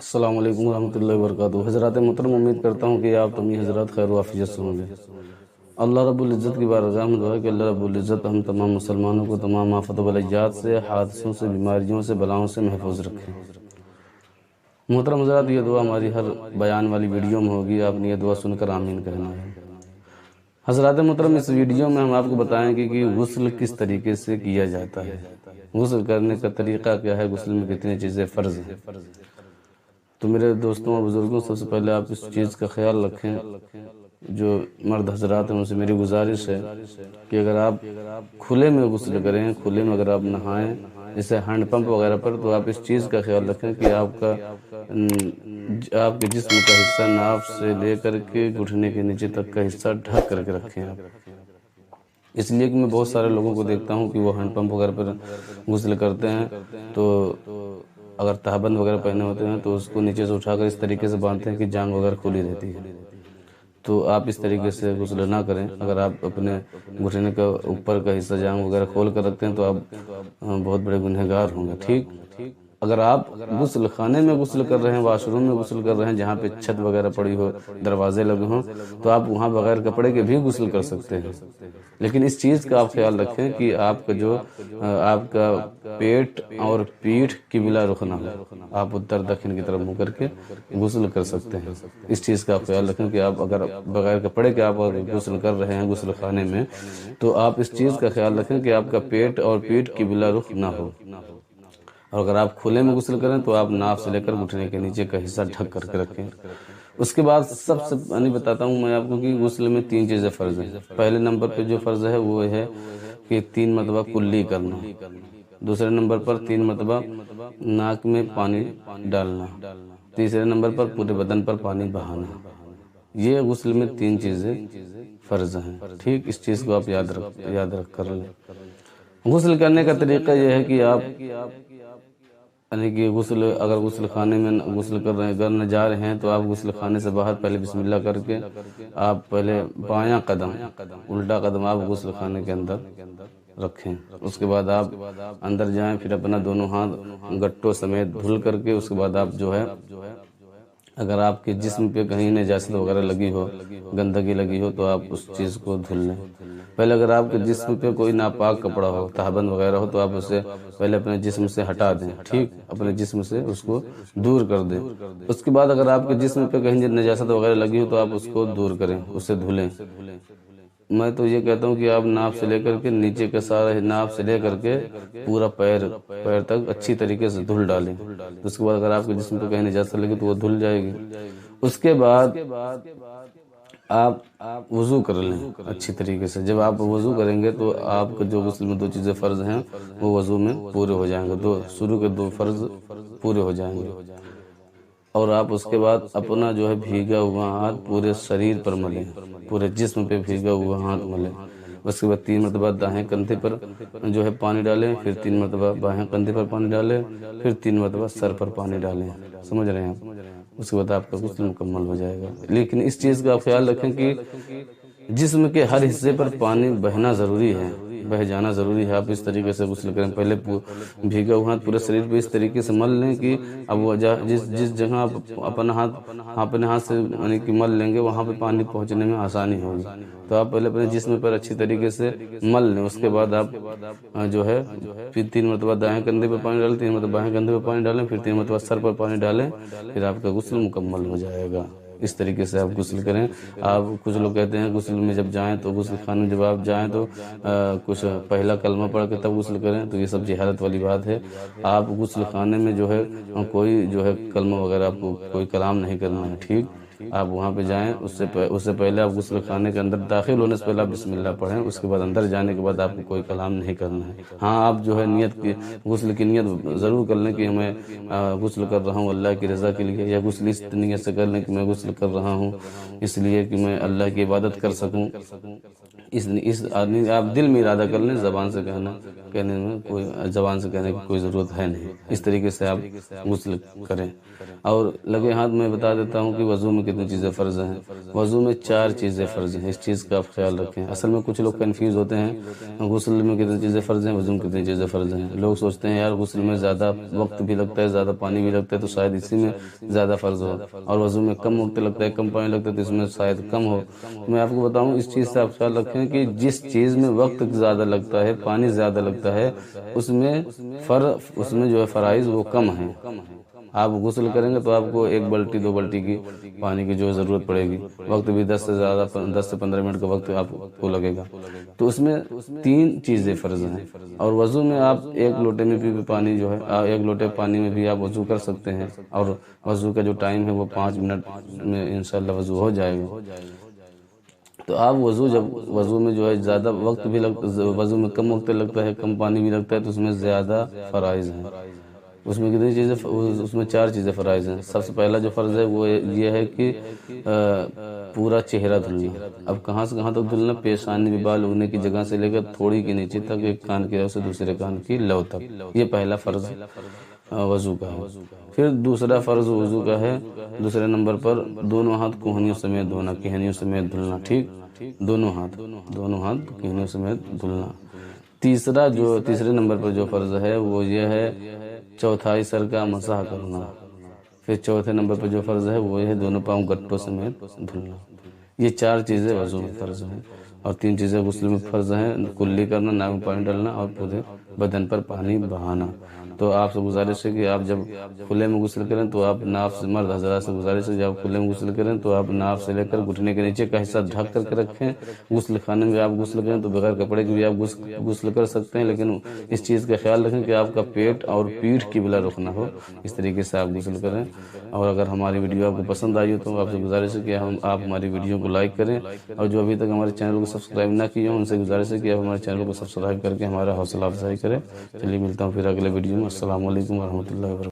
السلام علیکم ورحمۃ اللہ وبرکاتہ۔ حضرات محترم، امید کرتا ہوں کہ آپ تمہیں حضرات خیر و عافیت سے ہوں گے۔ اللہ رب العزت کی بارگاہ میں دعا ہے کہ اللہ رب العزت ہم تمام مسلمانوں کو تمام آفات و بلیات سے، حادثوں سے، بیماریوں سے، بلاؤں سے محفوظ رکھیں۔ محترم حضرات، یہ دعا ہماری ہر بیان والی ویڈیو میں ہوگی، آپ نے یہ دعا سن کر آمین کہنا ہے۔ حضرات محترم، اس ویڈیو میں ہم آپ کو بتائیں گے کہ غسل کس طریقے سے کیا جاتا ہے، غسل کرنے کا طریقہ کیا ہے، غسل میں کتنی چیزیں فرض ہیں۔ تو میرے دوستوں اور بزرگوں، سب سے پہلے آپ اس چیز کا خیال رکھیں، جو مرد حضرات ہیں ان سے میری گزارش ہے کہ اگر آپ کھلے میں غسل کریں، کھلے میں اگر آپ نہائیں جیسے ہینڈ پمپ وغیرہ پر، تو آپ اس چیز کا خیال رکھیں کہ آپ کے جسم کا حصہ ناف سے لے کر کے گھٹنے کے نیچے تک کا حصہ ڈھک کر کے رکھیں آپ۔ اس لیے کہ میں بہت سارے لوگوں کو دیکھتا ہوں کہ وہ ہینڈ پمپ وغیرہ پر غسل کرتے ہیں، تو اگر تہبند وغیرہ پہنے ہوتے ہیں تو اس کو نیچے سے اٹھا کر اس طریقے سے باندھتے ہیں کہ جانگ وغیرہ کھلی رہتی ہے۔ تو آپ اس طریقے سے غسل نہ کریں۔ اگر آپ اپنے گھٹنے کا اوپر کا حصہ جانگ وغیرہ کھول کر رکھتے ہیں تو آپ بہت بڑے گنہگار ہوں گے، ٹھیک۔ اگر آپ غسل خانے میں غسل کر رہے ہیں، واش روم میں غسل کر رہے ہیں جہاں پہ چھت وغیرہ پڑی ہو، دروازے لگے ہوں، تو آپ وہاں بغیر کپڑے کے بھی غسل کر سکتے ہیں۔ لیکن اس چیز کا آپ خیال رکھیں کہ آپ کا پیٹ اور پیٹھ قبلہ رخ نہ ہو، آپ اتر دکن کی طرف منہ کر کے غسل کر سکتے ہیں۔ اس چیز کا آپ خیال رکھیں کہ آپ اگر بغیر کپڑے کے آپ غسل کر رہے ہیں غسل خانے میں، تو آپ اس چیز کا خیال رکھیں کہ آپ کا پیٹ اور پیٹھ قبلہ رخ نہ ہو۔ اور اگر آپ کھلے میں غسل کریں تو آپ ناف سے لے کر گھٹنے کے نیچے کا حصہ ڈھک کر کے رکھیں۔ اس کے بعد سب سے بتاتا ہوں میں آپ کو کہ غسل میں 3 چیزیں فرض ہیں۔ پہلے نمبر پہ جو فرض ہے وہ ہے کہ 3 مرتبہ کلی کرنا، دوسرے نمبر پر 3 مرتبہ ناک میں پانی ڈالنا، تیسرے نمبر پر پورے بدن پر پانی بہانا۔ یہ غسل میں 3 چیزیں فرض ہیں، ٹھیک۔ اس چیز کو آپ یاد رکھ کر لیں۔ غسل کرنے کا طریقہ یہ ہے کہ آپ یعنی کہ اگر غسل خانے میں غسل کر رہے ہیں، کرنے جا رہے ہیں، تو آپ غسل خانے سے باہر پہلے بسم اللہ کر کے آپ پہلے بایاں قدم، الٹا قدم آپ غسل خانے کے اندر رکھیں۔ اس کے بعد آپ اندر جائیں، پھر اپنا دونوں ہاتھ گٹوں سمیت دھل کر کے اس کے بعد آپ جو ہے اگر آپ کے جسم پہ کہیں نجاست وغیرہ لگی ہو، گندگی لگی ہو، تو آپ اس چیز کو دھل لیں۔ پہلے اگر آپ کے جسم پہ کوئی ناپاک کپڑا ہو، تہبند وغیرہ ہو، تو آپ اسے پہلے اپنے جسم سے ہٹا دیں، ٹھیک، اپنے جسم سے اس کو دور کر دیں۔ اس کے بعد اگر آپ کے جسم پہ کہیں نجاست وغیرہ لگی ہو تو آپ اس کو دور کریں، اسے دھلیں۔ میں تو یہ کہتا ہوں کہ آپ ناف سے لے کر کے نیچے کا سارا ناف سے لے کر کے پورا پیر تک اچھی طریقے سے دھل ڈالیں۔ اس کے بعد اگر آپ کے جسم پہ کہیں نجاست لگے تو وہ دھل جائے گی۔ اس کے بعد آپ وضو کر لیں اچھی طریقے سے۔ جب آپ وضو کریں گے تو آپ کو جو غسل میں 2 چیزیں فرض ہیں وہ وضو میں پورے ہو جائیں گے، شروع کے 2 فرض پورے ہو جائیں گے۔ اور آپ اس کے بعد اپنا جو ہے بھیگا ہوا ہاتھ پورے شریر پر ملیں، پورے جسم پہ بھیگا ہوا ہاتھ ملیں۔ اس کے بعد 3 مرتبہ دائیں کندھے پر جو ہے پانی ڈالیں، پھر 3 مرتبہ بائیں کندھے پر پانی ڈالیں، پھر 3 مرتبہ سر پر پانی ڈالیں۔ سمجھ رہے ہیں آپ؟ اس کے بعد آپ کا غسل مکمل ہو جائے گا۔ لیکن اس چیز کا خیال رکھیں کہ جسم کے ہر حصے پر پانی بہنا ضروری ہے، بہ جانا ضروری ہے۔ آپ اس طریقے سے غسل کریں، پہلے بھیگا ہوا ہاتھ پورے شریر پہ اس طریقے سے مل لیں کہ اب وہ جس جگہ آپ اپنے ہاتھ سے یعنی کہ مل لیں گے وہاں پہ پانی پہنچنے میں آسانی ہوگی۔ تو آپ پہلے اپنے جسم پر اچھی طریقے سے مل لیں۔ اس کے بعد آپ جو ہے پھر 3 مرتبہ دائیں کندھے پہ پانی ڈالیں، 3 مرتبہ بائیں کندھے پہ پانی ڈالیں، پھر 3 مرتبہ سر پر پانی ڈالیں، پھر آپ کا غسل مکمل ہو جائے گا۔ اس طریقے سے آپ غسل کریں۔ آپ کچھ لوگ کہتے ہیں غسل میں جب جائیں تو غسل خانے میں جب آپ جائیں تو کچھ پہلا کلمہ پڑھ کے تب غسل کریں، تو یہ سب جہالت والی بات ہے۔ آپ غسل خانے میں جو ہے کوئی جو ہے کلمہ وغیرہ آپ کو کوئی کلام نہیں کرنا ہے، ٹھیک۔ آپ وہاں پہ جائیں، اس سے پہلے آپ غسل خانے کے اندر داخل ہونے سے پہلے آپ بسم اللہ پڑھیں۔ اس کے بعد اندر جانے کے بعد آپ کو کوئی کلام نہیں کرنا ہے۔ ہاں، آپ جو ہے غسل کی نیت ضرور کر لیں کہ میں غسل کر رہا ہوں اللہ کی رضا کے لیے، یا غسل اس نیت سے کر لیں کہ میں غسل کر رہا ہوں اس لیے کہ میں اللہ کی عبادت کر سکوں۔ آپ دل میں ارادہ کر لیں، زبان سے کہنے کی کوئی ضرورت ہے نہیں۔ اس طریقے سے آپ غسل کریں۔ اور لگے ہاتھ میں بتا دیتا ہوں کہ وضو میں کتنی چیزیں فرض ہیں. وضو میں 4 چیزیں فرض ہیں، اس چیز کا آپ خیال رکھیں. اصل میں کچھ لوگ کنفیوز ہوتے ہیں غسل میں کتنی چیزیں فرض ہیں، وضو میں کتنی چیزیں فرض ہیں. لوگ سوچتے ہیں یار غسل میں زیادہ وقت بھی لگتا ہے، زیادہ پانی بھی لگتا ہے، تو شاید اسی میں زیادہ فرض ہو، اور وضو میں کم وقت لگتا ہے، کم پانی لگتا ہے، تو اس میں شاید کم ہو. میں آپ کو بتاؤں اس چیز سے آپ خیال رکھیں کہ جس چیز میں وقت زیادہ لگتا ہے، پانی زیادہ لگتا ہے، اس میں جو ہے فرائض وہ کم ہیں. آپ غسل کریں گے تو آپ کو 1 بلٹی 2 بلٹی کی پانی کی جو ضرورت پڑے گی. وقت بھی 10 سے 15 منٹ کا وقت آپ کو لگے گا. تو اس میں 3 چیزیں فرض ہیں. اور وضو میں آپ 1 لوٹے میں بھی پانی جو ہے 1 لوٹے پانی میں بھی آپ وضو کر سکتے ہیں، اور وضو کا جو ٹائم ہے وہ 5 منٹ میں انشاءاللہ وضو ہو جائے گا. تو آپ وضو میں جو ہے زیادہ وقت بھی وضو میں کم وقت لگتا ہے، کم پانی بھی لگتا ہے، تو اس میں زیادہ فرائض ہیں. اس میں کتنی چیزیں، اس میں 4 چیزیں فرائض ہیں. سب سے پہلا جو فرض ہے وہ یہ ہے کہ پورا چہرہ دھلنا. اب کہاں سے کہاں تک دھلنا؟ پیشانی میں بال اگنے کی جگہ سے لے کر تھوڑی کے نیچے تک، ایک کان کی لو سے دوسرے کان کی لو تک. یہ پہلا فرض وضو کا ہے. پھر دوسرا فرض وضو کا ہے، دوسرے نمبر پر دونوں ہاتھ کوہنیوں سمیت دھونا، کہنیوں سمیت دھلنا. ٹھیک، دونوں ہاتھ کہنیوں سمیت دھلنا. تیسرے نمبر پر جو فرض ہے وہ یہ ہے چوتھائی سر کا مسح کرنا. پھر چوتھے نمبر پر جو فرض ہے وہ یہ ہے دونوں پاؤں گٹوں سمیت دھلنا. یہ 4 چیزیں وضو میں فرض ہیں، اور 3 چیزیں غسل میں فرض ہیں: کلی کرنا، ناک میں پانی ڈالنا، اور پورے بدن پر پانی بہانا. تو آپ سے گزارش ہے کہ آپ جب کھلے میں غسل کریں تو آپ ناف سے، مرد حضرات سے گزارش ہے جب آپ کھلے میں غسل کریں تو آپ ناف سے لے کر گھٹنے کے نیچے کا حصہ ڈھک کر کے رکھیں. غسل خانے میں آپ غسل کریں تو بغیر کپڑے کے بھی آپ غسل کر سکتے ہیں، لیکن اس چیز کا خیال رکھیں کہ آپ کا پیٹ اور پیٹھ قبلہ رخ نہ ہو. اس طریقے سے آپ غسل کریں. اور اگر ہماری ویڈیو آپ کو پسند آئی ہو تو آپ سے گزارش ہے کہ آپ ہماری ویڈیو کو لائک کریں، اور جو ابھی تک ہمارے چینل کو سبسکرائب نہ کیے ہوں ان سے گزارش ہے کہ آپ ہمارے چینل کو سبسکرائب کر کے ہمارا حوصلہ افزائی کریں. چلیے ملتا ہوں پھر اگلے ویڈیو میں. السلام علیکم ورحمۃ اللہ وبرکاتہ.